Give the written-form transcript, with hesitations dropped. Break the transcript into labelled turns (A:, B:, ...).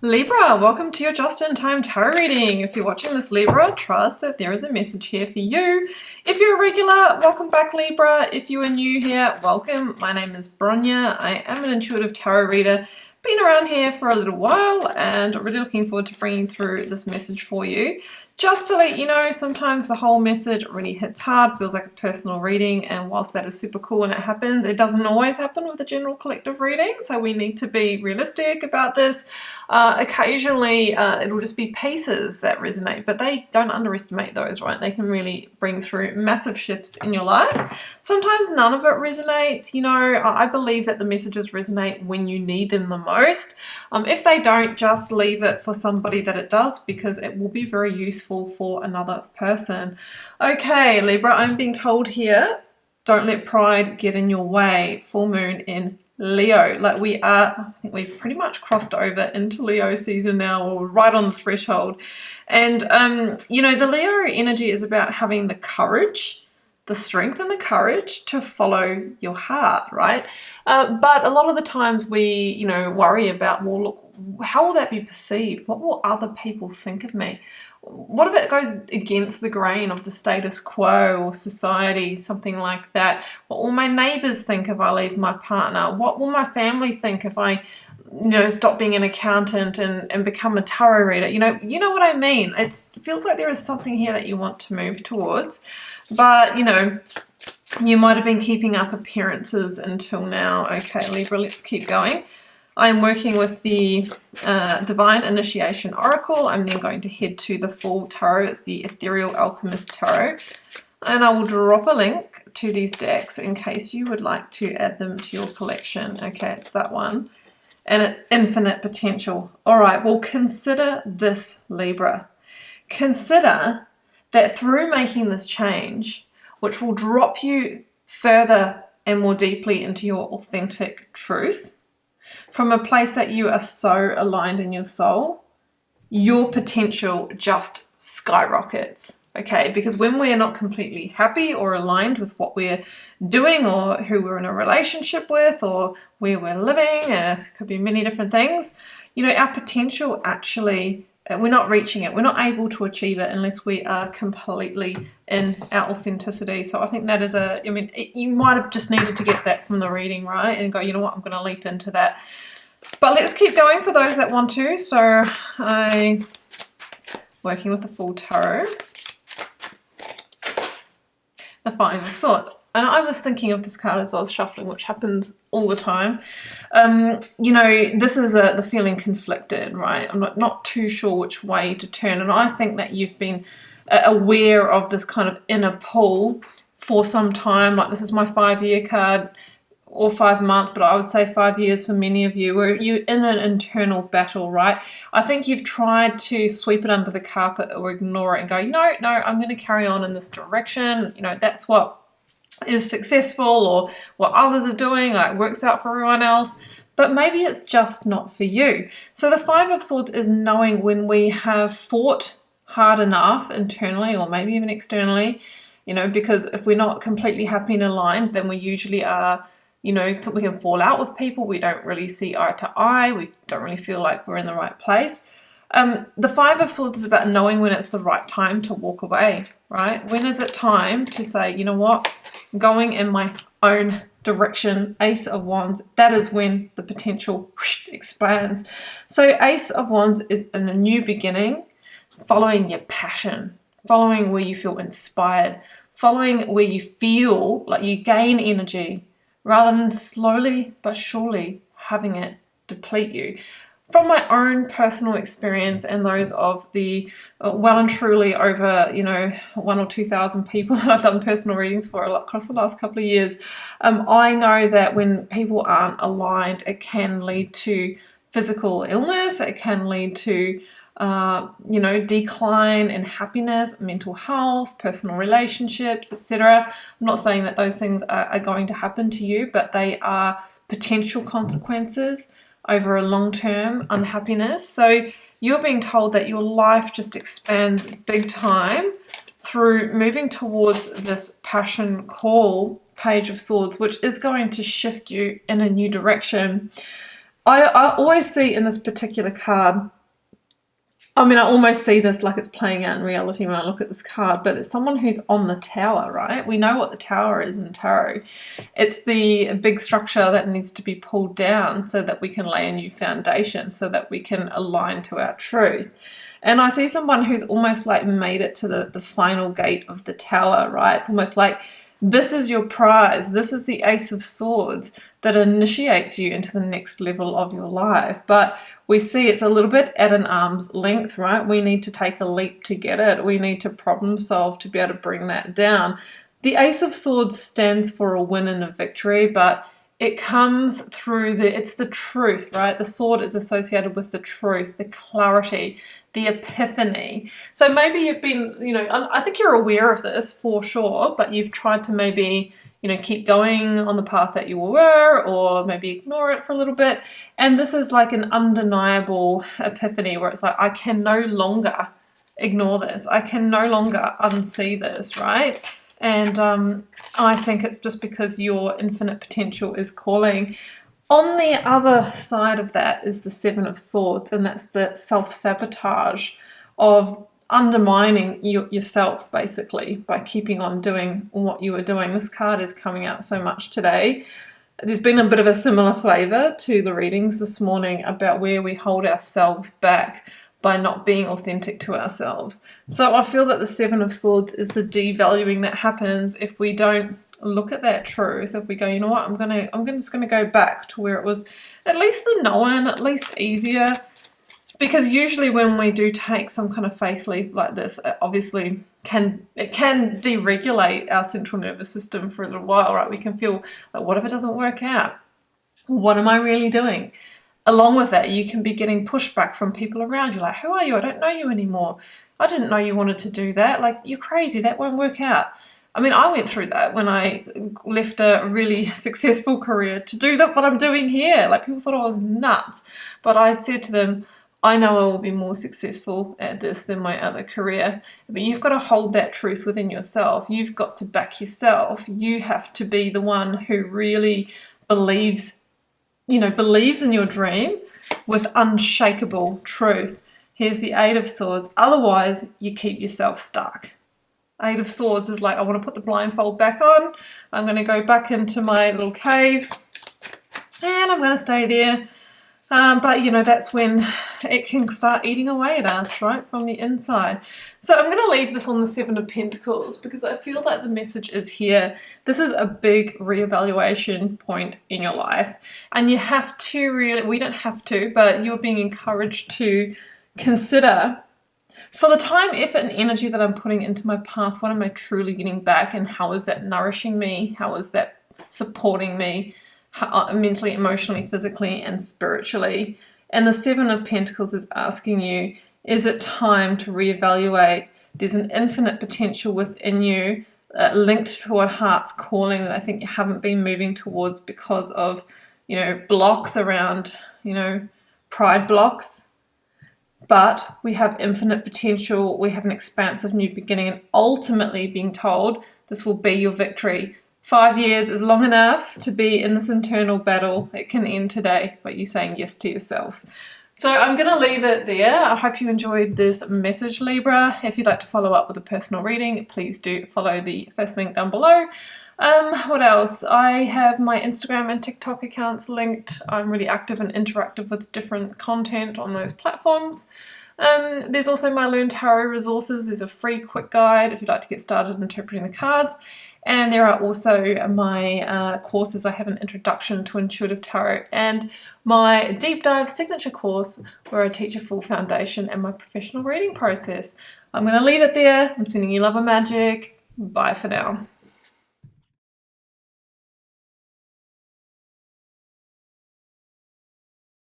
A: Libra, welcome to your just-in-time tarot reading. If you're watching this, Libra, trust that there is a message here for you. If you're a regular, welcome back, Libra. If you are new here, welcome. My name is Bronya. I am an intuitive tarot reader. Been around here for a little while and really looking forward to bringing through this message for you. Just to let you know, sometimes the whole message really hits hard, feels like a personal reading, and whilst that is super cool when it happens, it doesn't always happen with a general collective reading, so we need to be realistic about this. Occasionally, it'll just be pieces that resonate, but don't underestimate those, right? They can really bring through massive shifts in your life. Sometimes none of it resonates. You know, I believe that the messages resonate when you need them the most. If they don't, just leave it for somebody that it does, because it will be very useful for another person. Okay, Libra, I'm being told here, don't let pride get in your way. Full moon in Leo. Like I think we've pretty much crossed over into Leo season now, or right on the threshold. And, you know, the Leo energy is about having the courage, the strength and the courage to follow your heart, right? But a lot of the times we, you know, worry about, well, look, how will that be perceived? What will other people think of me? What if it goes against the grain of the status quo or society, something like that? What will my neighbors think if I leave my partner? What will my family think if I, you know, stop being an accountant and become a tarot reader? You know what I mean? It feels like there is something here that you want to move towards, but, you know, you might have been keeping up appearances until now. Okay, Libra, let's keep going. I'm working with the Divine Initiation Oracle. I'm then going to head to the full tarot. It's the Ethereal Alchemist Tarot. And I will drop a link to these decks in case you would like to add them to your collection. Okay, it's that one. And it's infinite potential. All right, well, consider this, Libra. Consider that through making this change, which will drop you further and more deeply into your authentic truth, from a place that you are so aligned in your soul, your potential just skyrockets, okay? Because when we're not completely happy or aligned with what we're doing or who we're in a relationship with or where we're living, could be many different things, you know, our potential actually, we're not reaching it. We're not able to achieve it unless we are completely in our authenticity. So I think that is you might have just needed to get that from the reading, right? And go, you know what, I'm going to leap into that. But let's keep going for those that want to. So I'm working with the full tarot. The Five of Swords. And I was thinking of this card as I was shuffling, which happens all the time. You know, this is the feeling conflicted, right? I'm not too sure which way to turn. And I think that you've been aware of this kind of inner pull for some time. Like, this is my 5-year card, or 5 months, but I would say 5 years for many of you, where you're in an internal battle, right? I think you've tried to sweep it under the carpet or ignore it and go, no, I'm going to carry on in this direction. You know, that's what is successful, or what others are doing, like works out for everyone else, but maybe it's just not for you. So the Five of Swords is knowing when we have fought hard enough internally, or maybe even externally, you know, because if we're not completely happy and aligned, then we usually are, you know, so we can fall out with people. We don't really see eye to eye. We don't really feel like we're in the right place. The Five of Swords is about knowing when it's the right time to walk away, right? When is it time to say, you know what, I'm going in my own direction. Ace of Wands, that is when the potential expands. So Ace of Wands is in a new beginning, following your passion, following where you feel inspired, following where you feel like you gain energy, rather than slowly but surely having it deplete you. From my own personal experience and those of the well and truly over, you know, 1,000 or 2,000 people that I've done personal readings for a lot across the last couple of years, I know that when people aren't aligned, it can lead to physical illness. It can lead to, you know, decline in happiness, mental health, personal relationships, etc. I'm not saying that those things are going to happen to you, but they are potential consequences over a long-term unhappiness. So you're being told that your life just expands big time through moving towards this passion call, Page of Swords, which is going to shift you in a new direction. I always see in this particular card, I mean, I almost see this like it's playing out in reality when I look at this card, but it's someone who's on the tower, right? We know what the tower is in tarot. It's the big structure that needs to be pulled down so that we can lay a new foundation, so that we can align to our truth. And I see someone who's almost like made it to the final gate of the tower, right? It's almost like this is your prize. This is the Ace of Swords that initiates you into the next level of your life. But we see it's a little bit at an arm's length, right? We need to take a leap to get it. We need to problem solve to be able to bring that down. The Ace of Swords stands for a win and a victory, but it comes through it's the truth, right? The sword is associated with the truth, the clarity, the epiphany. So maybe you've been, I think you're aware of this for sure, but you've tried to maybe, keep going on the path that you were, or maybe ignore it for a little bit. And this is like an undeniable epiphany where it's like, I can no longer ignore this. I can no longer unsee this, right? And I think it's just because your infinite potential is calling. On the other side of that is the Seven of Swords, and that's the self-sabotage of undermining yourself, basically, by keeping on doing what you were doing. This card is coming out so much today. There's been a bit of a similar flavour to the readings this morning about where we hold ourselves back by not being authentic to ourselves. So I feel that the Seven of Swords is the devaluing that happens if we don't look at that truth. If we go, you know what, I'm just gonna go back to where it was at least the known, at least easier. Because usually when we do take some kind of faith leap like this, it obviously can deregulate our central nervous system for a little while, right? We can feel like, what if it doesn't work out? What am I really doing? Along with that, you can be getting pushback from people around you, like, who are you? I don't know you anymore. I didn't know you wanted to do that. Like, you're crazy. That won't work out. I mean, I went through that when I left a really successful career to do what I'm doing here. Like, people thought I was nuts. But I said to them, I know I will be more successful at this than my other career. But you've got to hold that truth within yourself. You've got to back yourself. You have to be the one who really believes in your dream with unshakable truth. Here's the Eight of Swords. Otherwise, you keep yourself stuck. Eight of Swords is like, I want to put the blindfold back on. I'm going to go back into my little cave and I'm going to stay there. But that's when it can start eating away at us, right, from the inside. So I'm going to leave this on the Seven of Pentacles because I feel that the message is here. This is a big reevaluation point in your life. And you have to we don't have to, but you're being encouraged to consider, for the time, effort, and energy that I'm putting into my path, what am I truly getting back, and how is that nourishing me? How is that supporting me? Mentally, emotionally, physically, and spiritually. And the Seven of Pentacles is asking you, is it time to reevaluate? There's an infinite potential within you linked to what heart's calling that I think you haven't been moving towards because of, blocks around, pride blocks. But we have infinite potential. We have an expansive new beginning, and ultimately being told this will be your victory. 5 years is long enough to be in this internal battle. It can end today by you saying yes to yourself. So I'm going to leave it there. I hope you enjoyed this message, Libra. If you'd like to follow up with a personal reading, please do follow the first link down below. What else? I have my Instagram and TikTok accounts linked. I'm really active and interactive with different content on those platforms. There's also my Learn Tarot resources. There's a free quick guide if you'd like to get started interpreting the cards. And there are also my courses. I have an introduction to intuitive tarot and my deep dive signature course where I teach a full foundation and my professional reading process. I'm going to leave it there. I'm sending you love and magic. Bye for now.